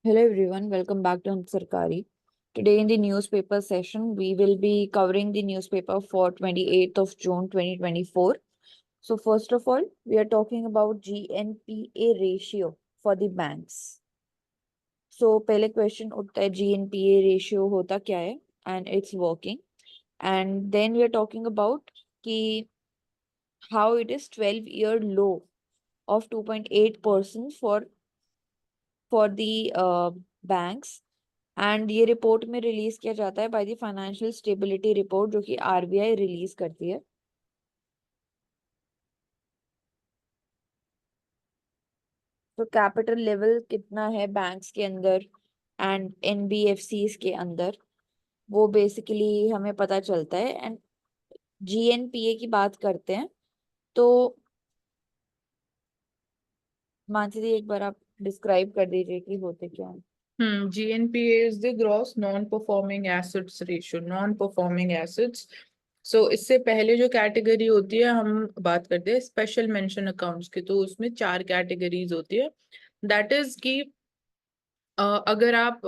Hello everyone, welcome back to Sarkari. Today in the newspaper session, we will be covering the newspaper for 28th of June 2024. So first of all, we are talking about GNPA ratio for the banks. So पहले question उठता है GNPA ratio होता क्या है and it's working. And then we are talking about कि how it is 12-year low of 2.8% for the banks. And ये report में release किया जाता है by the financial stability report जो कि आरबीआई रिलीज करती है। तो कैपिटल लेवल कितना है बैंक्स के अंदर एंड एनबीएफसीज के अंदर, वो बेसिकली हमें पता चलता है। एंड जीएनपीए की बात करते हैं तो मानसी जी एक बार आप डिस्क्राइब कर दीजिए कि होते क्या है। GNPA is the gross non-performing assets ratio, non-performing assets. So इससे पहले जो कैटेगरी होती है हम बात करते हैं स्पेशल मेंशन अकाउंट्स की, तो उसमें 4 कैटेगरीज होती है। दैट इज कि अगर आप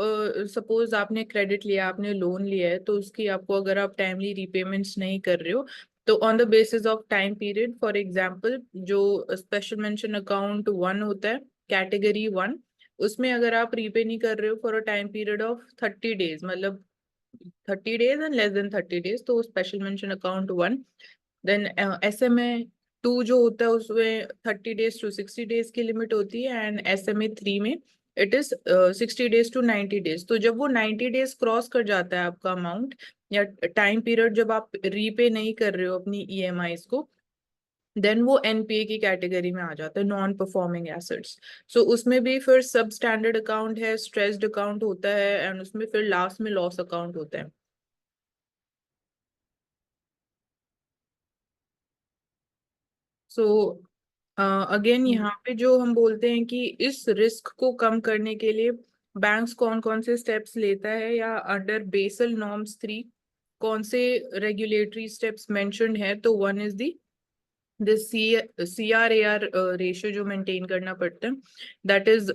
सपोज आपने क्रेडिट लिया, आपने लोन लिया है, तो उसकी आपको अगर आप टाइमली रीपेमेंट्स नहीं कर रहे हो, तो on the basis of time period, for example जो स्पेशल मेंशन अकाउंट 1 होता है, कैटेगरी 1, उसमें अगर आप रीपे नहीं कर रहे हो for a time period of 30 days, मतलब 30 days and less than 30 days, तो special mention account 1। Then SMA 2 जो होता है उसमें 30 डेज to 60 डेज की लिमिट होती है, एंड SMA 3 में it is 60 days to 90 days. तो जब वो 90 डेज क्रॉस कर जाता है आपका अमाउंट या टाइम पीरियड, जब आप रीपे नहीं कर रहे हो अपनी EMIs को, देन वो NPA की कैटेगरी में आ जाता है, नॉन परफॉर्मिंग एसेट्स। सो उसमें भी फिर सब स्टैंडर्ड अकाउंट है, स्ट्रेस्ड अकाउंट होता है, एंड उसमें फिर लास्ट में लॉस अकाउंट होता है। सो अगेन यहाँ पे जो हम बोलते हैं कि इस रिस्क को कम करने के लिए बैंक्स कौन कौन से स्टेप्स लेता है, या अंडर बेसल नॉर्म्स 3 कौन से रेगुलेटरी स्टेप्स मेंशन्ड है, तो one is the this CRAR ratio जो मेंटेन करना पड़ता है, दैट इज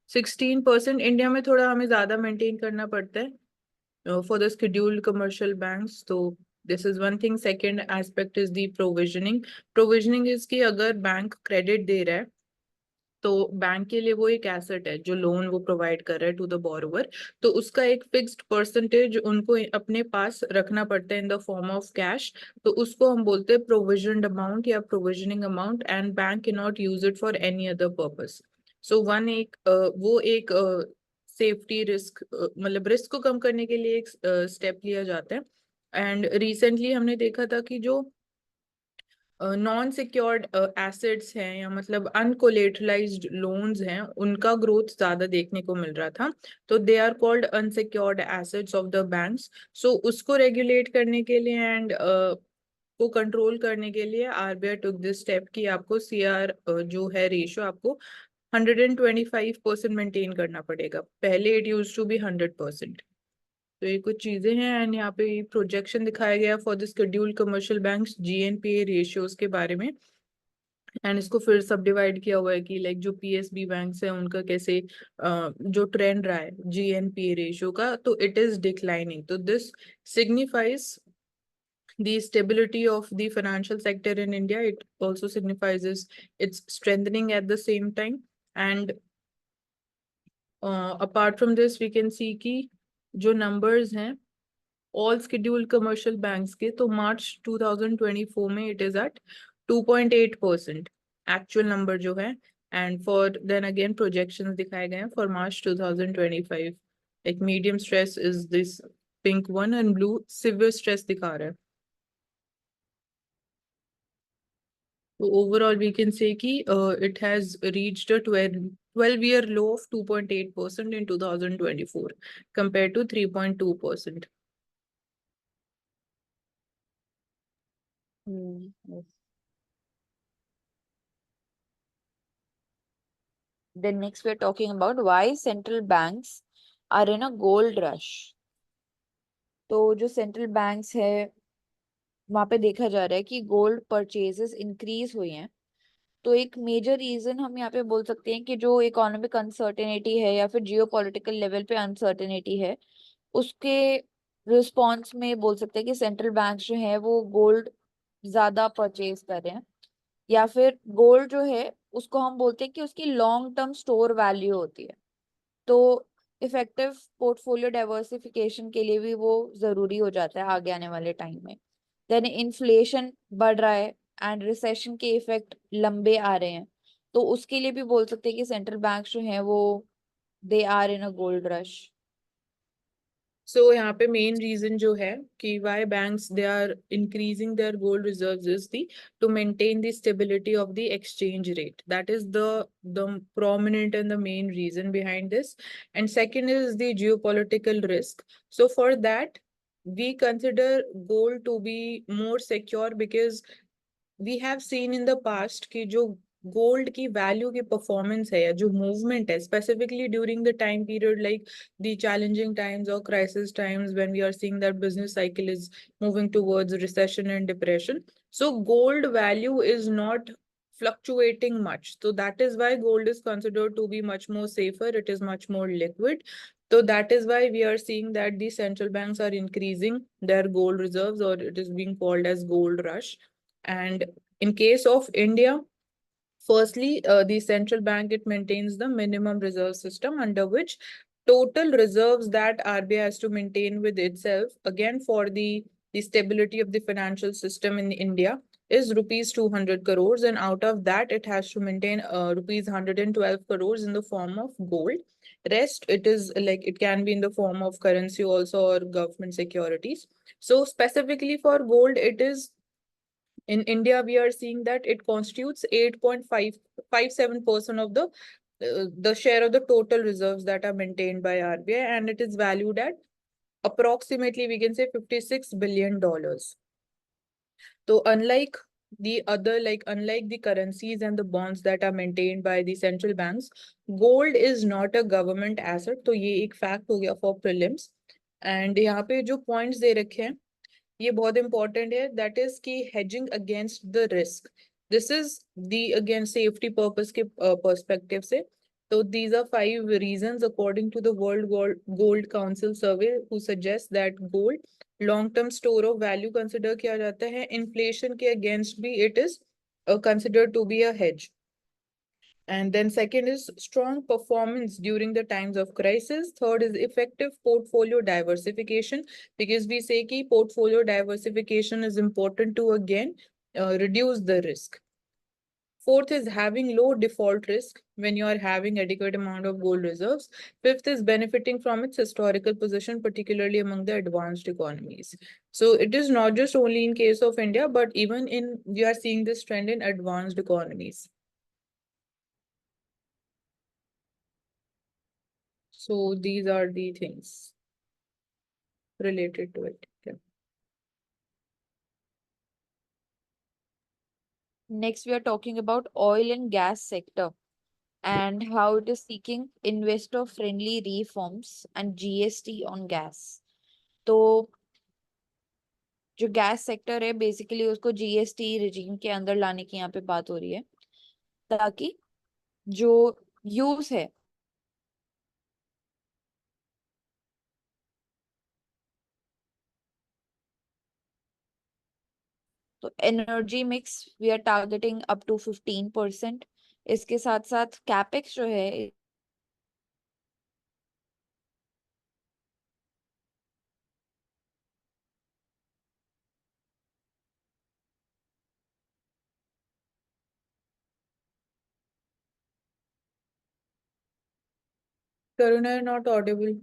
16%। इंडिया में थोड़ा हमें ज्यादा मेंटेन करना पड़ता है for the scheduled commercial banks, तो this is one thing. Second aspect is the provisioning. Provisioning is कि अगर बैंक क्रेडिट दे रहा है, तो बैंक के लिए वो एक एसेट है जो लोन वो प्रोवाइड कर रहा है टू द बोरोवर, तो उसका एक फिक्स्ड परसेंटेज उनको अपने पास रखना पड़ता है in the form of cash. तो उसको हम बोलते हैं प्रोविजनड अमाउंट या provisioning amount, and bank can not use it for any other purpose. So one एक वो एक सेफ्टी रिस्क, मतलब रिस्क को कम करने के लिए एक स्टेप लिया जाता है। एंड रिसेंटली हमने देखा था कि जो नॉन सिक्योर्ड एसेट्स हैं, या मतलब अनकोलेटरलाइज्ड लोन्स हैं, उनका ग्रोथ ज्यादा देखने को मिल रहा था, तो they are called unsecured assets of the banks. So उसको रेगुलेट करने के लिए एंड को कंट्रोल करने के लिए RBI टुक दिस स्टेप कि आपको CR जो है रेशियो आपको 125% मेंटेन करना पड़ेगा। पहले इट यूज टू बी 100%। तो ये कुछ चीजें हैं, एंड यहाँ पे प्रोजेक्शन दिखाया गया for the scheduled commercial banks GNPA ratios के बारे में। एंड इसको फिर सब डिवाइड किया हुआ है कि लाइक जो PSB बैंक्स है उनका कैसे जो ट्रेंड रहा है GNPA रेशियो का, तो इट इज डिक्लाइनिंग। तो this signifies the stability of the financial sector in India. It also signifies its strengthening at the same time. And apart from this, we can see कि जो numbers हैं all scheduled commercial banks के, तो March 2024 में it is at 2.8% actual number जो है। And for then again projections दिखाए गए हैं फॉर मार्च 2025। एक medium stress is this pink one, and blue severe stress दिखा रहा है। तो ओवरऑल वी कैन से कि it has reached a 12-year low of 2.8% in 2024 compared to 3.2%. Yes. Then next we're talking about why central banks are in a gold rush. तो जो central banks है वहां पे देखा जा रहा है कि गोल्ड परचेजेस इंक्रीज हुई हैं तो एक मेजर रीजन हम यहाँ पे बोल सकते हैं कि जो इकोनॉमिक अनसर्टेनिटी है या फिर जियोपॉलिटिकल लेवल पे अनसर्टेनिटी है, उसके रिस्पॉन्स में बोल सकते हैं कि सेंट्रल बैंक जो है वो गोल्ड ज्यादा परचेज कर रहे हैं। या फिर गोल्ड जो है उसको हम बोलते हैं कि उसकी लॉन्ग टर्म स्टोर वैल्यू होती है। तो इफेक्टिव पोर्टफोलियो डाइवर्सिफिकेशन के लिए भी वो जरूरी हो जाता है आगे आने वाले टाइम में। देन इन्फ्लेशन बढ़ रहा है एंड रिसेशन के इफेक्ट लंबे आ रहे हैं, तो उसके लिए भी बोल सकते हैं कि सेंट्रल बैंक जो है वो they are in a gold rush. So यहाँ पे मेन रीजन जो है कि why banks they are increasing their gold reserves is the to maintain the stability of the exchange rate. That is the prominent and the main reason behind this. And second is the geopolitical risk. So for that, we consider gold to be more secure because we have seen in the past कि जो gold की value की performance है या जो movement है specifically during the time period like the challenging times और crisis times when we are seeing that business cycle is moving towards recession and depression, so gold value is not fluctuating much, so that is why gold is considered to be much more safer, it is much more liquid. So that is why we are seeing that the central banks are increasing their gold reserves, or it is being called as gold rush. And in case of India, firstly, the central bank, it maintains the minimum reserve system under which total reserves that RBI has to maintain with itself, again, for the stability of the financial system in India is rupees 200 crores. And out of that, it has to maintain rupees 112 crores in the form of gold. Rest, it is like it can be in the form of currency also or government securities. So specifically for gold, it is in India, we are seeing that it constitutes 8.557% of the share of the total reserves that are maintained by RBI, and it is valued at approximately, we can say, $56 billion. So unlike the currencies and the bonds that are maintained by the central banks, gold is not a government asset. तो ये एक fact हो गया for prelims. And यहाँ पे जो points दे रखे हैं ये बहुत इंपॉर्टेंट है, that is key hedging against the risk, this is the again safety purpose के पर्सपेक्टिव से। तो these are 5 reasons according to the world gold council survey who suggest that gold long term store of value consider किया जाता है, inflation के against भी it is considered to be a hedge. And then second is strong performance during the times of crisis. Third is effective portfolio diversification, because we say ki portfolio diversification is important to again reduce the risk. Fourth is having low default risk when you are having adequate amount of gold reserves. Fifth is benefiting from its historical position, particularly among the advanced economies. So it is not just only in case of India, but even we are seeing this trend in advanced economies. So these are the things related to it. Yeah. Next, we are talking about oil and gas sector and how it is seeking investor friendly reforms and GST on gas. तो जो gas sector है basically उसको GST regime के अंदर लाने की यहाँ पे बात हो रही है, ताकि जो यूज है तो energy mix we are targeting up to 15%। इसके साथ साथ कैपेक्स जो है Karuna, you're not audible.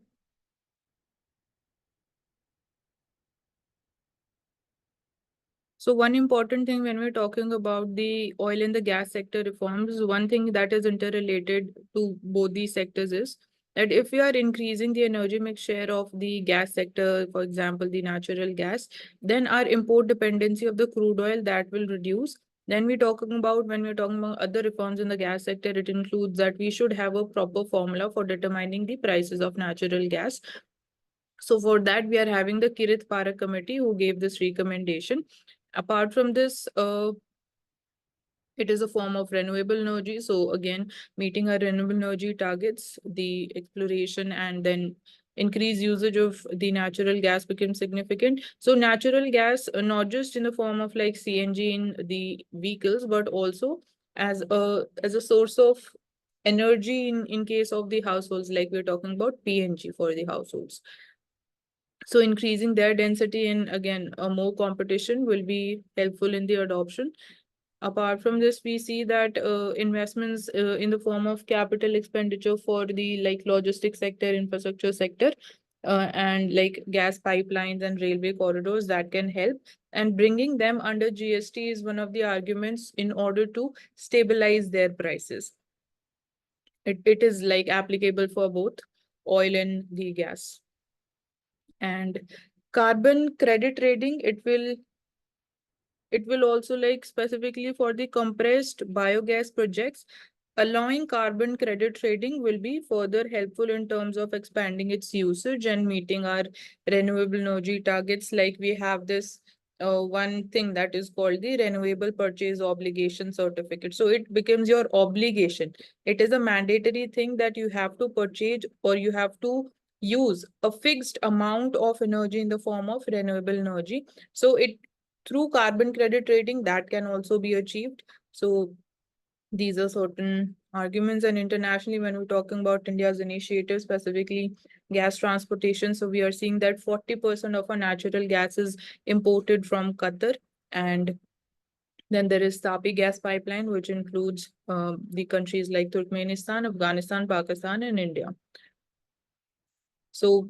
So one important thing when we're talking about the oil and the gas sector reforms, one thing that is interrelated to both these sectors is that if we are increasing the energy mix share of the gas sector, for example, the natural gas, then our import dependency of the crude oil that will reduce. Then when we're talking about other reforms in the gas sector, it includes that we should have a proper formula for determining the prices of natural gas. So for that, we are having the Kirit Parak committee who gave this recommendation. Apart from this, It is a form of renewable energy. So again, meeting our renewable energy targets, the exploration and then increased usage of the natural gas becomes significant. So natural gas, not just in the form of like CNG in the vehicles, but also as a source of energy in case of the households, like we're talking about PNG for the households. So increasing their density and again, a more competition will be helpful in the adoption. Apart from this, we see that investments in the form of capital expenditure for the like logistics sector, infrastructure sector, and like gas pipelines and railway corridors that can help. And bringing them under GST is one of the arguments in order to stabilize their prices. It is like applicable for both oil and the gas. And carbon credit trading, it will also like specifically for the compressed biogas projects, allowing carbon credit trading will be further helpful in terms of expanding its usage and meeting our renewable energy targets. Like we have this one thing that is called the renewable purchase obligation certificate. So it becomes your obligation. It is a mandatory thing that you have to purchase or you have to use a fixed amount of energy in the form of renewable energy. So it through carbon credit trading that can also be achieved. So these are certain arguments. And internationally, when we're talking about India's initiative, specifically gas transportation, so we are seeing that 40% of our natural gas is imported from Qatar. And then there is Tapi gas pipeline, which includes the countries like Turkmenistan, Afghanistan, Pakistan, and India. So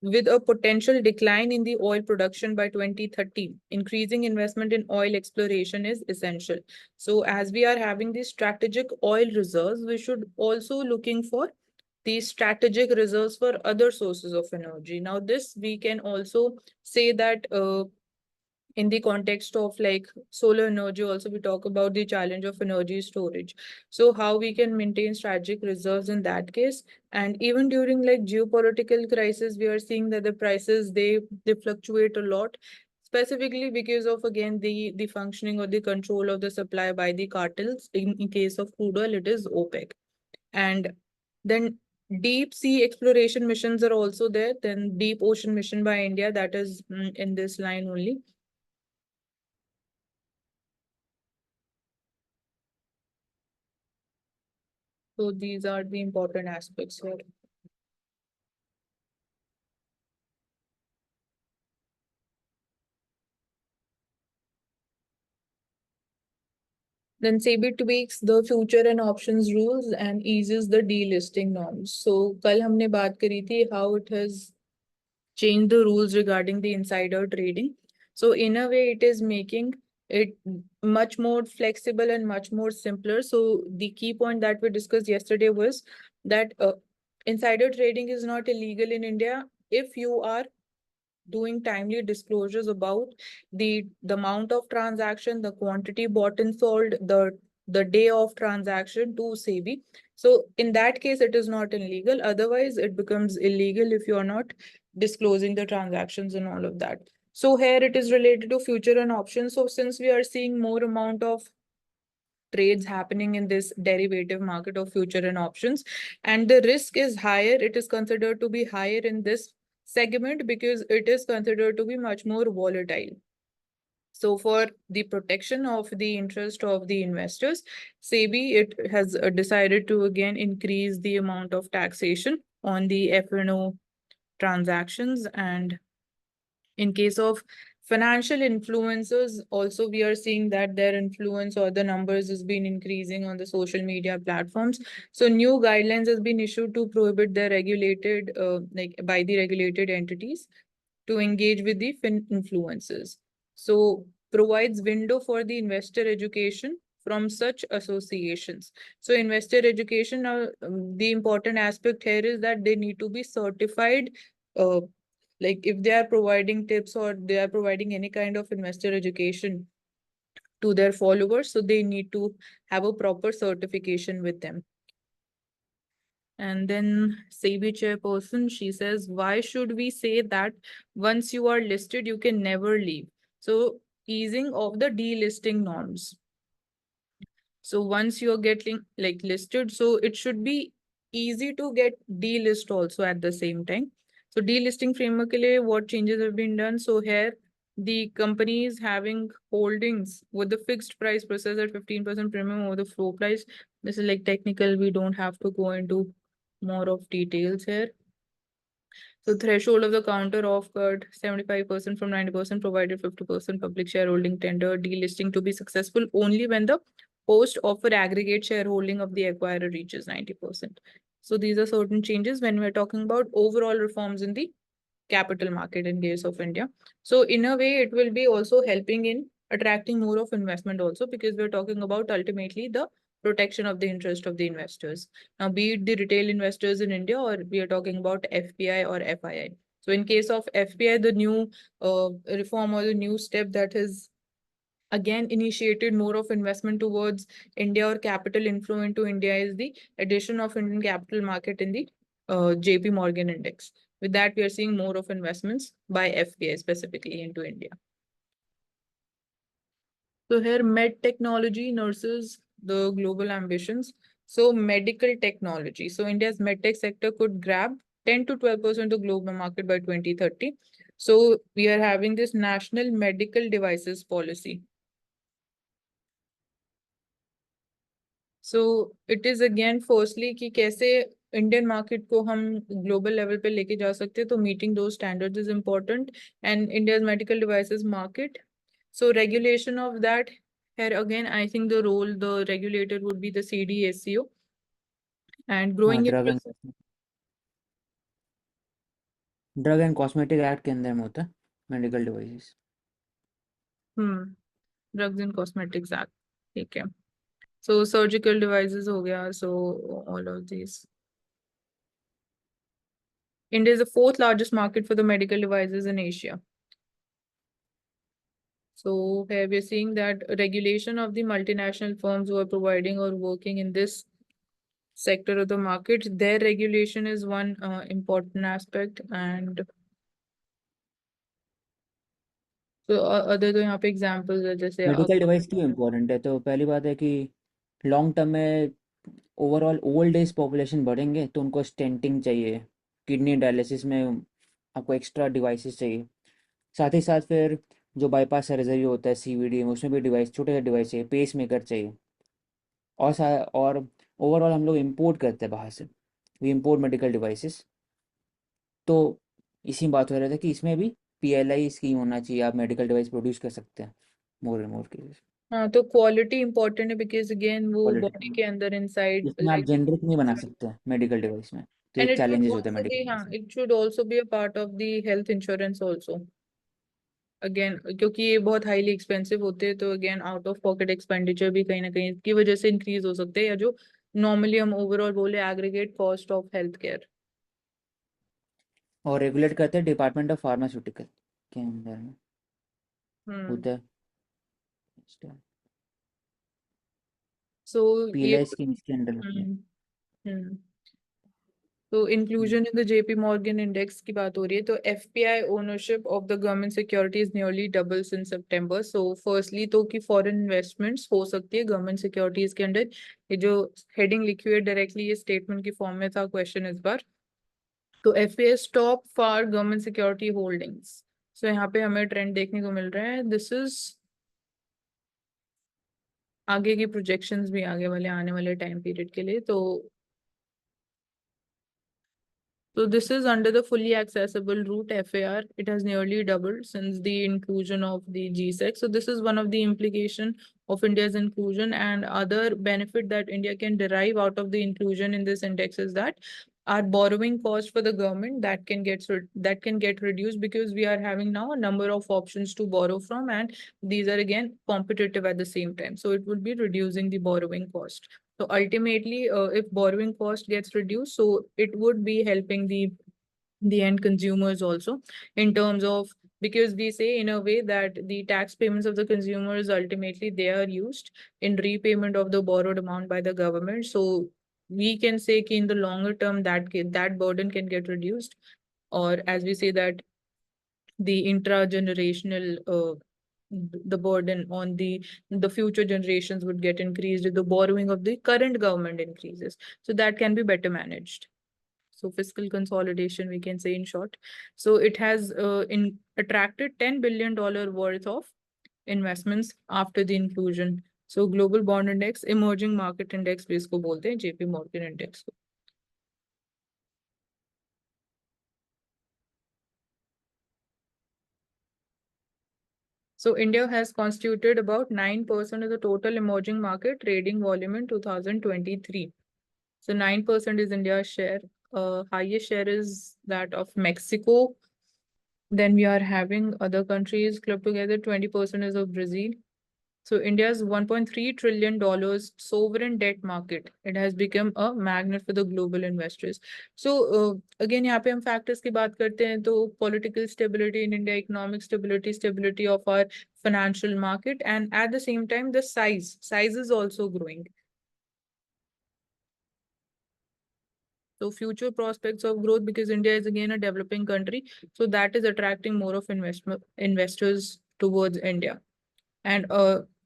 with a potential decline in the oil production by 2030, increasing investment in oil exploration is essential. So as we are having these strategic oil reserves, we should also looking for these strategic reserves for other sources of energy. Now, this we can also say that in the context of like solar energy, also we talk about the challenge of energy storage. So how we can maintain strategic reserves in that case. And even during like geopolitical crisis, we are seeing that the prices, they fluctuate a lot, specifically because of again the functioning or the control of the supply by the cartels. In case of crude oil, it is OPEC. And then deep sea exploration missions are also there. Then deep ocean mission by India, that is in this line only. So these are the important aspects here. Then SEBI tweaks the future and options rules and eases the delisting norms. So कल हमने बात करी थी how it has changed the rules regarding the insider trading. So in a way, it is making it much more flexible and much more simpler. So the key point that we discussed yesterday was that insider trading is not illegal in India if you are doing timely disclosures about the amount of transaction, the quantity bought and sold, the day of transaction to SEBI. So in that case, it is not illegal. Otherwise, it becomes illegal if you are not disclosing the transactions and all of that. So here it is related to future and options. So since we are seeing more amount of trades happening in this derivative market of future and options, and the risk is higher, it is considered to be higher in this segment because it is considered to be much more volatile. So for the protection of the interest of the investors, SEBI, it has decided to again increase the amount of taxation on the F&O transactions. And in case of financial influencers, also we are seeing that their influence or the numbers has been increasing on the social media platforms. So new guidelines has been issued to prohibit the regulated, like by the regulated entities to engage with the influencers. So provides window for the investor education from such associations. So investor education, the important aspect here is that they need to be certified. Like if they are providing tips or they are providing any kind of investor education to their followers, so they need to have a proper certification with them. And then SEBI chairperson, she says, why should we say that once you are listed, you can never leave? So easing of the delisting norms. So once you're getting like listed, so it should be easy to get delist also at the same time. So delisting framework ke liye what changes have been done? So here the companies having holdings with the fixed price process at 15% premium over the floor price. This is like technical. We don't have to go into more of details here. So threshold of the counter occurred 75% from 90%, provided 50% public shareholding tender. Delisting to be successful only when the post offer aggregate shareholding of the acquirer reaches 90%. So these are certain changes when we're talking about overall reforms in the capital market in case of India. So in a way, it will be also helping in attracting more of investment also, because we're talking about ultimately the protection of the interest of the investors. Now, be it the retail investors in India, or we are talking about FPI or FII. So in case of FPI, the new reform or the new step that has again initiated more of investment towards India or capital inflow into India is the addition of Indian capital market in the JP Morgan index. With that, we are seeing more of investments by FPI specifically into India. So here, med technology nurses the global ambitions. So medical technology. So India's medtech sector could grab 10 to 12% of the global market by 2030. So we are having this national medical devices policy. So it is again firstly कि कैसे Indian market को हम global level पे लेके जा सकते हैं, तो meeting those standards is important, and India's medical devices market. So regulation of that, here again I think the role the regulator would be the CDSCO, and growing drug and interest. Cosmetic act के अंदर में होता है medical devices. Drugs and Cosmetics Act, ठीक है. So surgical devices हो गया, so all of these. India is the fourth largest market for the medical devices in Asia. So here we're seeing that regulation of the multinational firms who are providing or working in this sector of the market, their regulation is one important aspect. And so other तो यहाँ पे examples है जैसे medical device क्यों important है? तो पहली बात है कि लॉन्ग टर्म में ओवरऑल ओल्ड एज पॉपुलेशन बढ़ेंगे तो उनको स्टेंटिंग चाहिए, किडनी डायलिसिस में आपको एक्स्ट्रा डिवाइसेस चाहिए. साथ ही साथ फिर जो बाईपास सर्जरी होता है CVD में, उसमें भी डिवाइस, छोटे छोटे डिवाइस चाहिए, पेस मेकर चाहिए. और ओवरऑल हम लोग इंपोर्ट करते हैं बाहर से, वी इंपोर्ट मेडिकल डिवाइसेस. तो इसी बात हो रहा था कि इसमें भी PLI स्कीम होना चाहिए, आप मेडिकल डिवाइस प्रोड्यूस कर सकते हैं मोर एंड मोर केसेस. हाँ, तो क्वालिटी इंपॉर्टेंट है, बिकॉज अगेन वो बॉडी क्वालिटी के अंदर इनसाइड इसमें आप जेनरिक नहीं बना सकते मेडिकल डिवाइस में, तो and एक it should चैलेंजेस होते हैं also be, मेडिकल हाँ, डिवाइस में. it should also be a part of the health insurance also. Again क्योंकि ये बहुत हाईली एक्सपेंसिव होते हैं, तो again out of pocket expenditure भी कहीं ना कहीं की वजह से इंक्रीज हो सकते हैं, या जो नॉर्मली हम ओवरऑल बोले aggregate cost of health care. और रेगुलेट करते हैं डिपार्टमेंट ऑफ फार्मास्यूटिकल के अंदर में होता है. सो ये PLI स्कीम इसके अंडर होती है. तो inclusion in the JP Morgan index की बात हो रही है, तो FPI ownership of the government securities nearly double since September. So firstly तो कि फॉरेन इन्वेस्टमेंट्स हो सकती है गवर्नमेंट सिक्योरिटीज के अंडर. ये जो हेडिंग लिखी हुई है डायरेक्टली ये स्टेटमेंट की फॉर्म में था क्वेश्चन इस बार. तो FPI stop for government security holdings. So यहाँ पे हमें ट्रेंड देखने को मिल रहा है. दिस इज आगे की प्रोजेक्शंस भी आगे वाले आने वाले टाइम पीरियड के लिए. So this is under the fully accessible route FAR. It has nearly doubled since the inclusion of the GSEC. So this is one of the implication of India's inclusion, and other benefit that India can derive out of the inclusion in this index is that our borrowing cost for the government that can get reduced, because we are having now a number of options to borrow from, and these are again competitive at the same time. So it would be reducing the borrowing cost. So ultimately, if borrowing cost gets reduced, so it would be helping the end consumers also, in terms of, because we say in a way that the tax payments of the consumers ultimately they are used in repayment of the borrowed amount by the government. So we can say in the longer term that burden can get reduced, or as we say that the intra-generational the burden on the future generations would get increased if the borrowing of the current government increases. So that can be better managed. So fiscal consolidation, we can say in short. So it has attracted $10 billion worth of investments after the inclusion. So global bond index, emerging market index भी इसको बोलते हैं, JP Morgan index को. So India has constituted about 9% of the total emerging market trading volume in 2023. So 9% is India's share. Highest share is that of Mexico. Then we are having other countries clubbed together. 20% is of Brazil. So India's $1.3 trillion sovereign debt market, it has become a magnet for the global investors. So again, यहाँ पे हम factors की बात करते हैं तो political stability in India, economic stability, stability of our financial market, and at the same time the size is also growing. So future prospects of growth, because India is again a developing country, so that is attracting more of investors towards India. And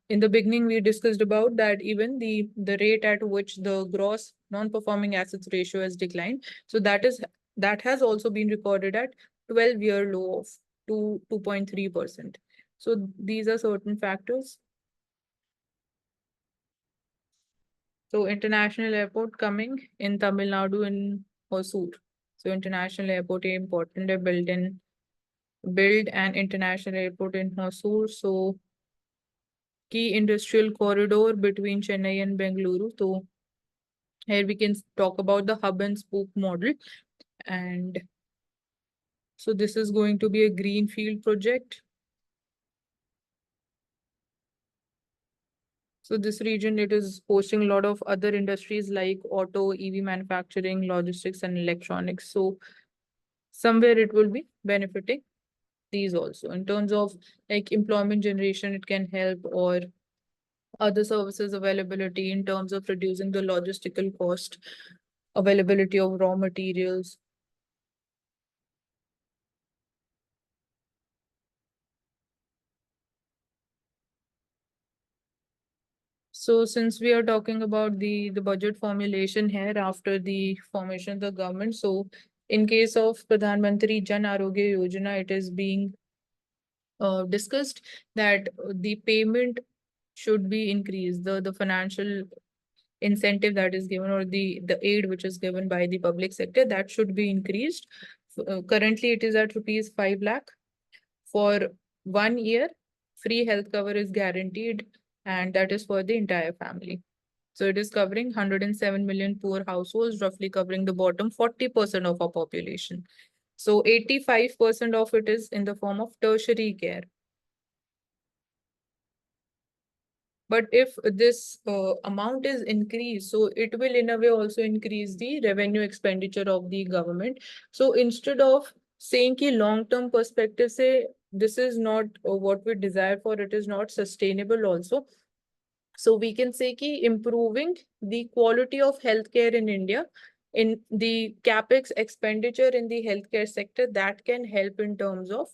in the beginning, we discussed about that even the rate at which the gross non-performing assets ratio has declined. So that has also been recorded at 12-year low of 2.3%. So these are certain factors. So international airport coming in Tamil Nadu in Hosur. So international airport is important. They build an international airport in Hosur. So key industrial corridor between Chennai and Bengaluru. So here we can talk about the hub and spoke model. And so this is going to be a greenfield project. So this region, it is hosting a lot of other industries like auto, EV manufacturing, logistics, and electronics. So somewhere it will be benefiting these also. In terms of like employment generation, it can help, or other services availability in terms of reducing the logistical cost, availability of raw materials. So since we are talking about the budget formulation here after the formation of the government, so in case of Pradhan Mantri Jan Arogya Yojana, it is being discussed that the payment should be increased, the financial incentive that is given, or the aid which is given by the public sector, that should be increased. Currently, it is at rupees 5 lakh. For 1 year, free health cover is guaranteed, and that is for the entire family. So it is covering 107 million poor households, roughly covering the bottom 40% of our population. So 85% of it is in the form of tertiary care. But if this amount is increased, so it will in a way also increase the revenue expenditure of the government. So instead of saying ki long-term perspective say this is not what we desire for, it is not sustainable also. So we can say ki improving the quality of healthcare in India, in the capex expenditure in the healthcare sector, that can help in terms of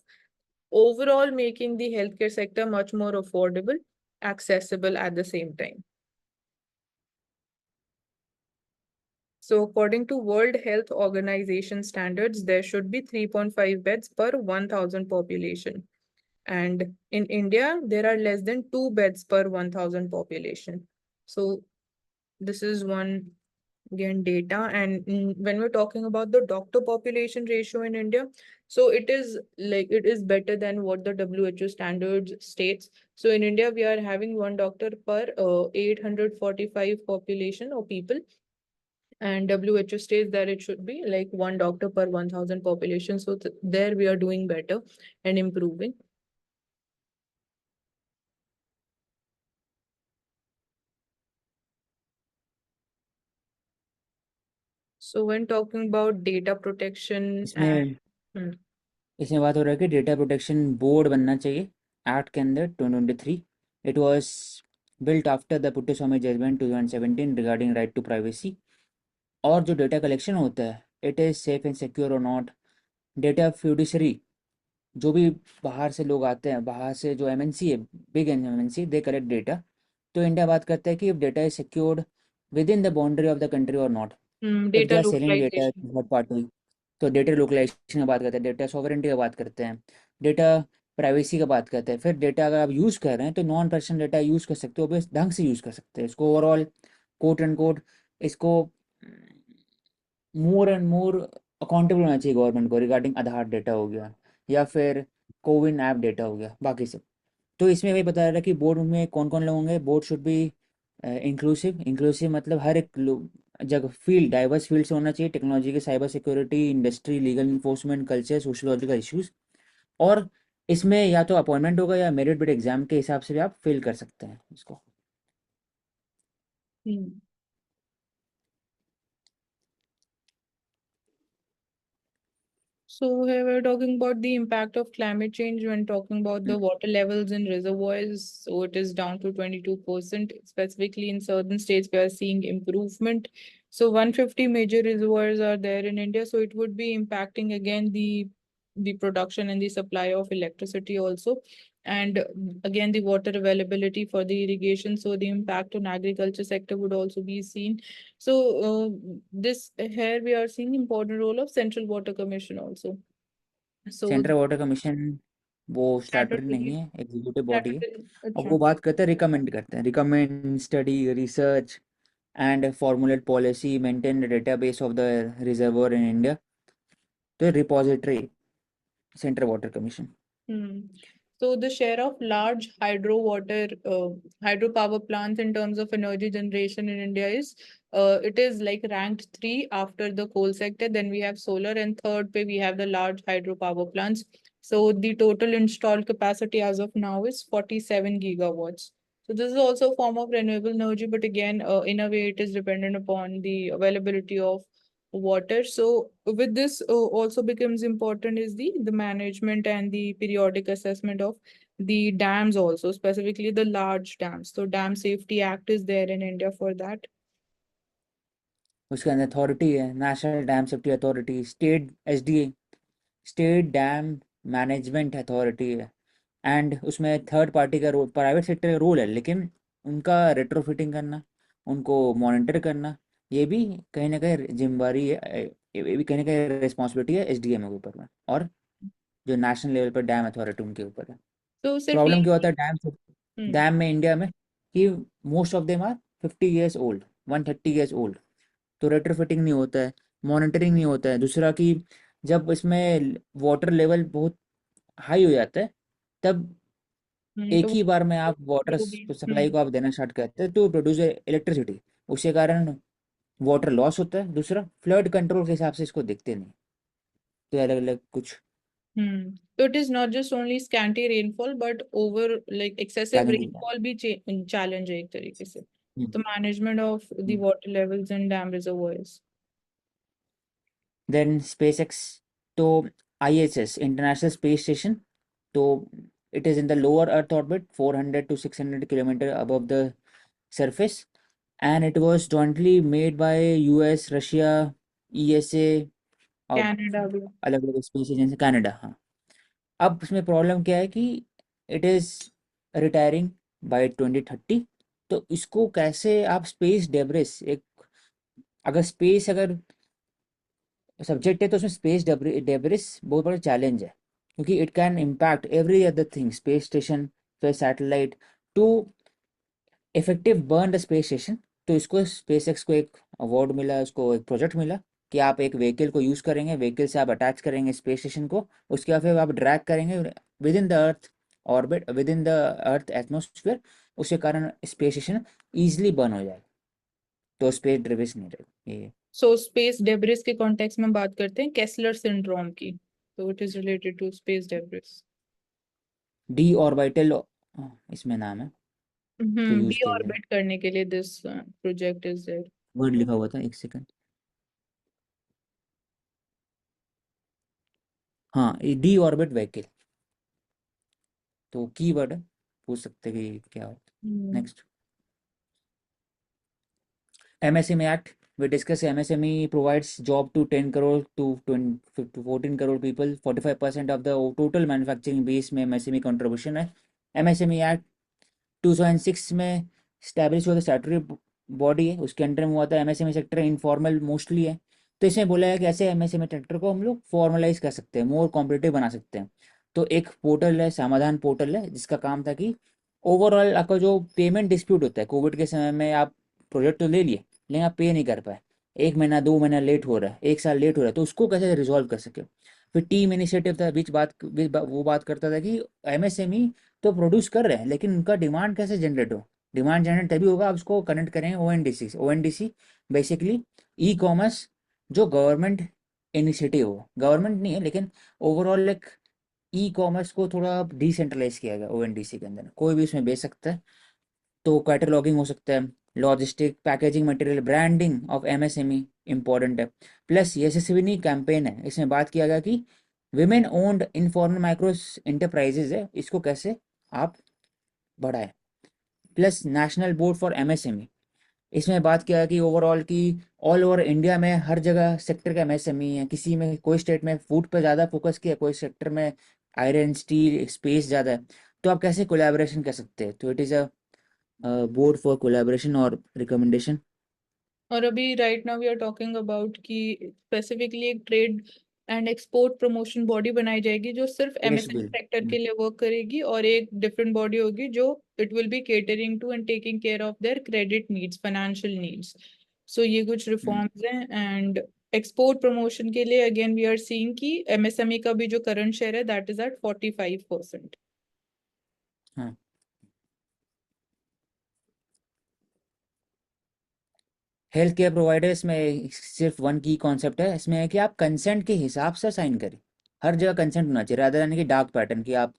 overall making the healthcare sector much more affordable, accessible at the same time. So according to World Health Organization standards, there should be 3.5 beds per 1,000 population. And in India, there are less than 2 beds per 1,000 population. So this is one again data. And when we're talking about the doctor population ratio in India, so it is better than what the WHO standards states. So in India, we are having 1 doctor per 845 population or people. And WHO states that it should be like 1 doctor per 1,000 population. So there we are doing better and improving. So when talking about data protection इसमें बात हो रहा है कि data protection board बनना चाहिए act के अंदर 2023. It was built after the Puttaswamy judgement 2017 regarding right to privacy. और जो डेटा कलेक्शन होता है, it is safe and secure और नॉट. डेटा फ्यूडिशरी जो भी बाहर से लोग आते हैं, बाहर से जो एमएनसी है, big MNC, they collect data. तो इंडिया बात करता है कि if data is secured within the boundary of the country और not, if they Data are selling data localization. Third party. तो डेटा लोकलाइजेशन की बात करते हैं, डेटा सॉवरेंटी की बात करते हैं, डेटा प्राइवेसी की बात करते हैं। फिर डेटा अगर आप यूज़ कर रहे हैं तो नॉन पर्सनल डेटा यूज़ कर सकते हो, बस ढंग से यूज़ कर सकते हैं इसको। ओवरऑल कोट एंड कोट इसको मोर एंड मोर अकाउंटेबल होना चाहिए गवर्नमेंट को रिगार्डिंग आधार डेटा हो गया, या फिर कोविन ऐप डेटा हो गया, बाकी सब। तो इसमें वही बता रहा है कि बोर्ड में कौन कौन लोग होंगे। Board should be inclusive. Inclusive मतलब हर एक जगह फील्ड, डाइवर्स फील्ड से होना चाहिए, टेक्नोलॉजी के, cyber security, industry, legal enforcement, culture, sociological issues. और इसमें या तो अपॉइंटमेंट होगा या मेरिट बेस्ड एग्जाम के हिसाब से भी आप फिल कर सकते हैं इसको। Hmm. So here we're talking about the impact of climate change when talking about the water levels in reservoirs. So it is down to 22%. Specifically in certain states, we are seeing improvement. So 150 major reservoirs are there in India. So it would be impacting again the production and the supply of electricity also. And again, the water availability for the irrigation. So the impact on agriculture sector would also be seen. So this here we are seeing important role of Central Water Commission also. So central water commission वो statutory नहीं statutory, है, executive body है। statutory, अब अच्छा, वो बात करते हैं, रिकमेंड करते हैं, recommend, study, research and formulate policy, maintain the database of the reservoir in India. तो repository central water commission. Hmm. So the share of large hydropower plants in terms of energy generation in India is it is like ranked 3 after the coal sector. Then we have solar, and third pay we have the large hydropower plants. So the total installed capacity as of now is 47 gigawatts. So this is also a form of renewable energy, but again, in a way, it is dependent upon the availability of water. So with this also becomes important is the management and the periodic assessment of the dams also, specifically the large dams. So Dam Safety Act is there in India for that. उसके अंदर authority है national dam safety authority, state SDA, state dam management authority है। And उसमें third party का role, private sector का role है, लेकिन उनका रेट्रोफिटिंग करना, उनको मॉनिटर करना, ये भी कहीं ना कहीं जिम्मेवारी है, ये भी कहीं ना कहीं रिस्पॉन्सिबिलिटी है एसडीएम के ऊपर में, और जो नेशनल लेवल पर डैम अथॉरिटी उनके ऊपर है। तो सिर्फ प्रॉब्लम क्या होता ये है डैम हम्म डैम में इंडिया में कि most of them are 50 years old, 130 years old. तो रेट्रोफिटिंग नहीं होता है, मॉनिटरिंग नहीं होता है। दूसरा कि जब इसमें वाटर लेवल बहुत हाई हो जाता है, तब एक तो ही बार में आप वाटर वो भी सप्लाई को आप देना स्टार्ट करते हैं तो प्रोड्यूस इलेक्ट्रिसिटी, उसके कारण वाटर लॉस होता है। दूसरा फ्लड कंट्रोल के हिसाब से इसको देखते नहीं, तो अलग अलग कुछ तो it is not just only scanty rainfall but over like excessive challenges हैं। rainfall भी challenge है एक तरीके से, हम्म, तो management of the hmm. water levels in dam reservoirs. Then SpaceX, तो आईएसएस इंटरनेशनल स्पेस स्टेशन, तो it is in the lower Earth orbit 400 to 600 kilometer above the surface, and it was jointly made by US, Russia, ESA और Canada भी अलग अलग space agency, Canada. हाँ, अब इसमें problem क्या है कि इट इज़ रिटायरिंग बाय 2030। तो इसको कैसे आप स्पेस डेब्रिस, एक अगर स्पेस अगर सब्जेक्ट है तो उसमें स्पेस डेब्रिस बहुत बड़ा चैलेंज है, क्योंकि it can impact every other thing, space station, फिर satellite, to effective burn the space station. तो इसको स्पेस एक्स को एक अवार्ड मिला, उसको एक प्रोजेक्ट मिला कि आप एक व्हीकल को यूज़ करेंगे, व्हीकल से आप अटैच करेंगे स्पेस स्टेशन को, उसके बाद फिर आप ड्रैग करेंगे with in the earth orbit, with in the earth atmosphere. उसके कारण स्पेस स्टेशन ईजिली बर्न हो जाएगा, तो स्पेस ड्रिविस नहीं रहेगा ये। सो स्पेस डेब्रिस के कॉन्टेक्स्ट में बात करते हैं केसलर सिंड्रोम की, तो it is related to space debris. De orbital इसमें नाम है जो यूज़ डी किया गया है। ऑर्बिट करने के लिए this project is there. Word लिखा हुआ था, एक सेकंड। हाँ, ये डी ऑर्बिट व्हीकल, तो की वर्ड है, पूछ सकते हैं कि क्या हो। Next, MSME act we discuss MSME provides job to 10 crore to 14 crore people. 45% of the total manufacturing base में MSME contribution है. MSME Act 2006 में स्टैब्लिश हुआ था, स्टैट्यूटरी बॉडी है, उसके अंडर में हुआ था. MSME सेक्टर इनफॉर्मल मोस्टली है, तो इसमें बोला है कि ऐसे MSME सेक्टर को हम लोग फॉर्मलाइज कर सकते हैं, मोर कॉम्पिटिटिव बना सकते हैं. तो एक पोर्टल है, समाधान पोर्टल है, जिसका काम था कि ओवरऑल आपका जो पेमेंट डिस्प्यूट होता है, कोविड के समय में आप प्रोजेक्ट तो ले लिए लेकिन आप पे नहीं कर पाए, 1 महीना 2 महीना लेट हो रहा है, 1 साल लेट हो रहा है, तो उसको कैसे रिजॉल्व कर सके. फिर टीम इनिशिएटिव था, वो बात करता था कि MSME तो प्रोड्यूस कर रहे हैं लेकिन उनका डिमांड कैसे जनरेट हो. डिमांड जनरेट तभी होगा आप उसको कनेक्ट करेंगे ONDC से. ONDC बेसिकली ई कॉमर्स जो गवर्नमेंट इनिशिएटिव हो, गवर्नमेंट नहीं है लेकिन ओवरऑल एक ई कॉमर्स को थोड़ा डिसेंट्रलाइज किया गया ONDC के अंदर. कोई भी उसमें बेच सकता है, तो कैटलॉगिंग हो सकता है, logistic, packaging material, branding of MSME important है. प्लस यशस्विनी कैंपेन है, इसमें बात किया गया कि women owned informal micro enterprises है, इसको कैसे आप बढ़ाएं. Plus national board for MSME, इसमें बात किया है कि ओवरऑल की ऑल ओवर इंडिया में हर जगह सेक्टर का MSME है. किसी में कोई स्टेट में फूड पर ज़्यादा फोकस किया, कोई सेक्टर में आयरन स्टील स्पेस ज़्यादा है, तो आप कैसे कोलैबोरेशन कर सकते हैं. तो it is a board for collaboration और रिकमेंडेशन. और अभी right now we are talking about कि स्पेसिफिकली एक trade and export promotion body बनाई जाएगी जो सिर्फ देश एमएसएमई बिल. सेक्टर के लिए वर्क करेगी, और एक डिफरेंट बॉडी होगी जो it will be catering to and taking care of their credit needs, financial needs. So ये कुछ रिफॉर्म्स हैं. एंड एक्सपोर्ट प्रमोशन के लिए अगेन वी आर सीइंग कि एमएसएमई का भी जो करंट शेयर है दैट इज एट 45%. हाँ. हेल्थ केयर प्रोवाइडर्स में सिर्फ वन की कॉन्सेप्ट है, इसमें है कि आप कंसेंट के हिसाब से साइन करें. हर जगह कंसेंट होना चाहिए, रादर यानी कि डार्क पैटर्न कि आप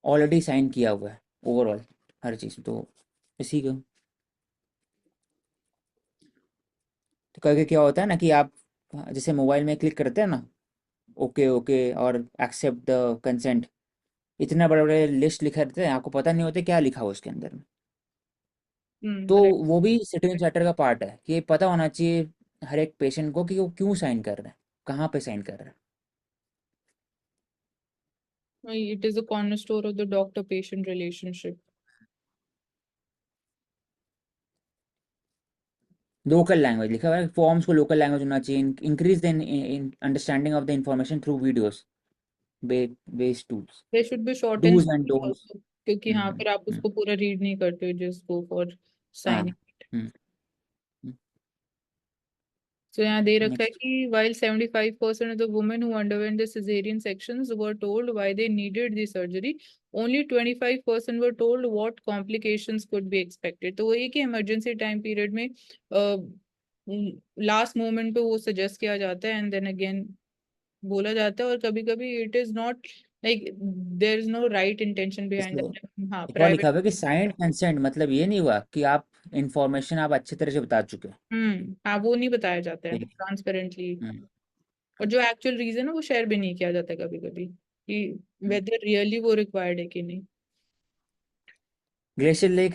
ऑलरेडी साइन किया हुआ है ओवरऑल हर चीज़. तो इसी को तो करके क्या होता है ना कि आप जैसे मोबाइल में क्लिक करते हैं ना, ओके ओके और एक्सेप्ट द कंसेंट, इतना बड़े बड़े लिस्ट लिखे रहते हैं, आपको पता नहीं होता क्या लिखा हुआ उसके अंदर में. तो राइट. वो भी सिटीजन चार्टर का पार्ट है कि पता होना चाहिए हर एक पेशेंट को कि वो क्यों साइन कर रहा है, कहाँ पे साइन कर रहा है. It is a cornerstone of the doctor-patient relationship. Local language लिखा हुआ है, फॉर्म्स को लोकल लैंग्वेज होना चाहिए. Increase the understanding of the information through videos based tools. There should be short and dos and sweet don'ts. also, क्योंकि हाँ फिर आप उसको पूरा रीड नहीं करते हो, just go for signing. हाँ. So यहाँ दे रखा है नेक्स्ट. कि while 75% of the women who underwent the cesarean sections were told why they needed the surgery, only 25% were told what complications could be expected. तो वही कि emergency time period में last moment पे वो suggest किया जाता है and then again बोला जाता है, और कभी कभी it is not like there is no right intention behind इसमें that. हाँ एक और लिखा private. हुआ है कि साइंड कंसेंट मतलब ये नहीं हुआ कि आप इंफॉर्मेशन आप अच्छी तरह से बता चुके हो. हाँ वो नहीं बताया जाता है ठीक. ट्रांसपेरेंटली. हम्म. और जो एक्चुअल रीजन है वो शेयर भी नहीं किया जाता कभी कभी कि वेदर रियली वो रिक्वायर्ड है कि नहीं. Glacier lake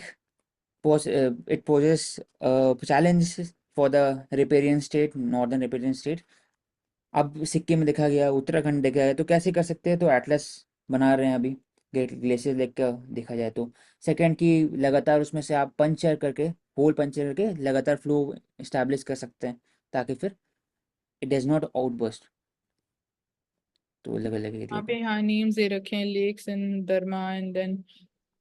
it poses challenges for the riparian state, northern riparian state. अब सिक्किम देखा गया, उत्तराखंड देखा गया, तो कैसे कर सकते हैं, तो एटलस बना रहे हैं अभी ग्लेशियर लेक का देखा जाए तो. सेकंड की लगातार उसमें से आप पंचर करके, होल पंचर करके लगातार फ्लो इस्टेब्लिश कर सकते हैं ताकि फिर इट डज नॉट आउटबर्स्ट. तो अलग अलग वहाँ एरिया पे पे. यहाँ नेम्स दे रखे हैं lakes in Darma and then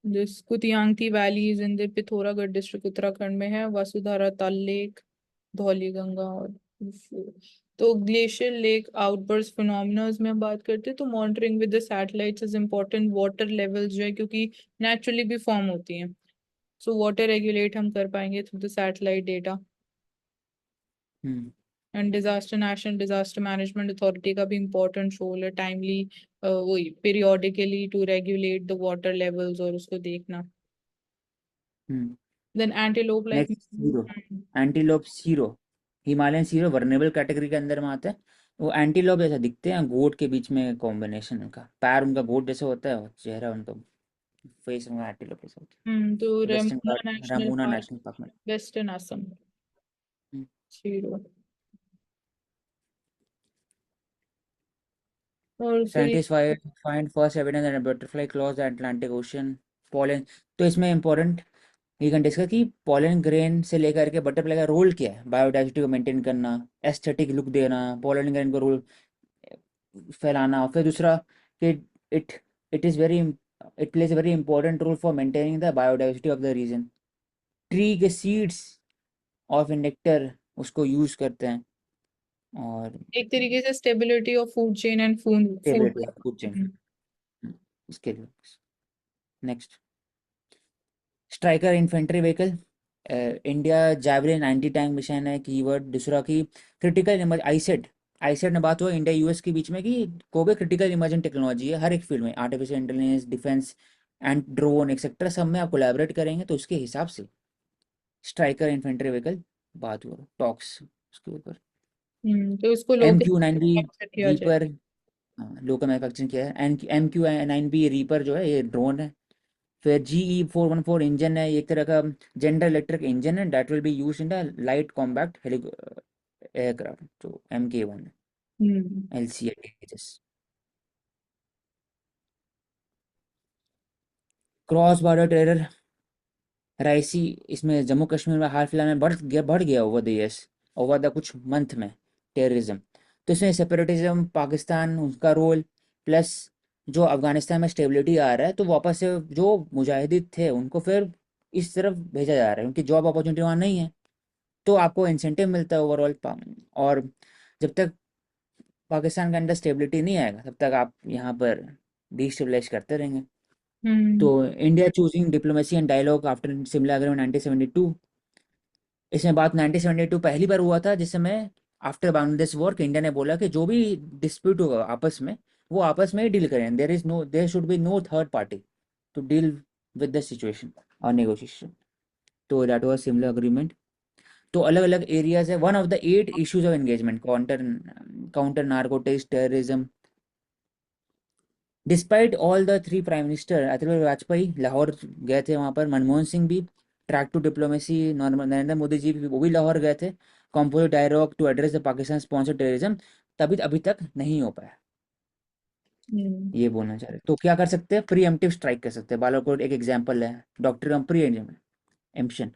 this Kutiyangti valleys in the Pithoragarh district Uttarakhand में है, वसुधारा तल लेक, धौली गंगा और तो ग्लेशियर लेक आउटबर्स्ट फिनोमिनाज में हम बात करते हैं तो monitoring with the satellites is important. Water levels जो है क्योंकि नेचुरली भी फॉर्म होती हैं, सो वाटर रेगुलेट हम कर पाएंगे through the satellite data. Hmm. And disaster national disaster management authority का भी इम्पोर्टेंट रोल है, टाइमली वही periodically to regulate the water levels और उसको देखना. Then antelope like. Next hero, antelope hero, Himalayan hero vulnerable category के अंदर में आता है. वो एंटीलोप जैसा दिखते हैं, गोट के बीच में कॉम्बिनेशन, उनका पैर उनका गोट जैसा होता है और चेहरा उनका फेस उनका एंटीलोप जैसा होता तो है. वेस्टर्न रेमुना घाट, नेशनल रामूना पार्क, नेशनल पार्क में. वेस्टर्न असम. 0 और फिर scientist find first evidence that butterfly cross the Atlantic ocean pollen. तो इसमें इंपॉर्टेंट ये can डिस्कस कि पोलन ग्रेन से लेकर के बटरफ्लाई का रोल क्या है, बायोडाइवर्सिटी को मेंटेन करना, एस्थेटिक लुक देना, पोलन ग्रेन को रोल फैलाना। फिर दूसरा कि it it is very it plays a very important role for maintaining the biodiversity of the region. Tree के सीड्स ऑफ नेक्टर उसको यूज करते हैं और एक तरीके से stability of food chain and food stability of food chain इसके लिए। Next, striker infantry vehicle, India javelin anti tank mission है कीवर्ड। दूसरा कि क्रिटिकल आईसेट में बात हुआ इंडिया यूएस के बीच में कि कोबे क्रिटिकल इमर्जिंग टेक्नोलॉजी है हर एक फील्ड में, artificial intelligence, defence and drone etcetera, सब में आप कोलैबोरेट करेंगे तो उसके हिसाब से स्ट्राइकर इन्फेंट्री व्हीकल बात हुआ टॉक्स उसके ऊपर। तो इसको लोग MQ-9B किया जाए। रीपर, लोकल मैन्युफैक्चरिंग किया है। MQ-9B रीपर जो है ये ड्रोन है। फिर GE414 इंजन है, एक तरह का जनरल इलेक्ट्रिक इंजन है that will be used in the light combat aircraft, जो MK1 LCA तेजस। क्रॉस बॉर्डर टेरर राइसी, इसमें जम्मू कश्मीर में हाल फिलहाल में बढ़ गया over the years, over the कुछ मंथ में टेररिज्म। तो इसमें सेपरेटिज्म, पाकिस्तान उसका रोल, प्लस जो अफगानिस्तान में स्टेबिलिटी आ रहा है तो वापस से जो मुजाहिदीन थे उनको फिर इस तरफ भेजा जा रहा है क्योंकि जॉब अपॉर्चुनिटी वहाँ नहीं है, तो आपको इंसेंटिव मिलता है ओवरऑल। और जब तक पाकिस्तान के अंदर स्टेबिलिटी नहीं आएगा तब तक आप यहाँ पर डिस्टेबलाइज करते रहेंगे। तो India choosing diplomacy and dialogue after Shimla agreement 1972, इसमें बात 1972 पहली बार हुआ था जिस समय आफ्टर बांग्लादेश वॉर कि इंडिया ने बोला कि जो भी डिस्प्यूट होगा आपस में वो आपस में ही डील करें, there should be no third party to deal with the situation और नेगोशिएशन। तो दैट वाज सिमिलर अग्रीमेंट। तो अलग अलग एरियाज है, one of the 8 issues of engagement, counter narcotics, terrorism. Despite all the 3 prime minister, Atal Bihari Vajpayee Lahore गए थे वहाँ पर, मनमोहन सिंह भी track two diplomacy, Narendra Modi ji भी वो भी लाहौर गए थे, composite dialogue to address the Pakistan sponsored terrorism, तभी अभी तक नहीं हो पाया। ये बोलना चाह रहे तो क्या कर सकते हैं, प्रीएम्प्टिव स्ट्राइक कर सकते हैं। बालाकोट एक एग्जांपल है, डॉक्टर का प्री एम्प्शन।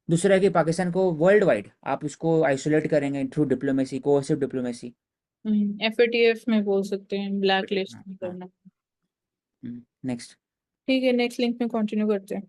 दूसरा है कि पाकिस्तान को वर्ल्ड वाइड आप उसको आइसोलेट करेंगे थ्रू डिप्लोमेसी, कोऑर्सिव डिप्लोमेसी। FATF में बोल सकते हैं, ब्लैक लिस्ट हाँ, करना। नेक्स्ट। ठीक है, नेक्स्ट लिंक में कंटिन्यू करते हैं।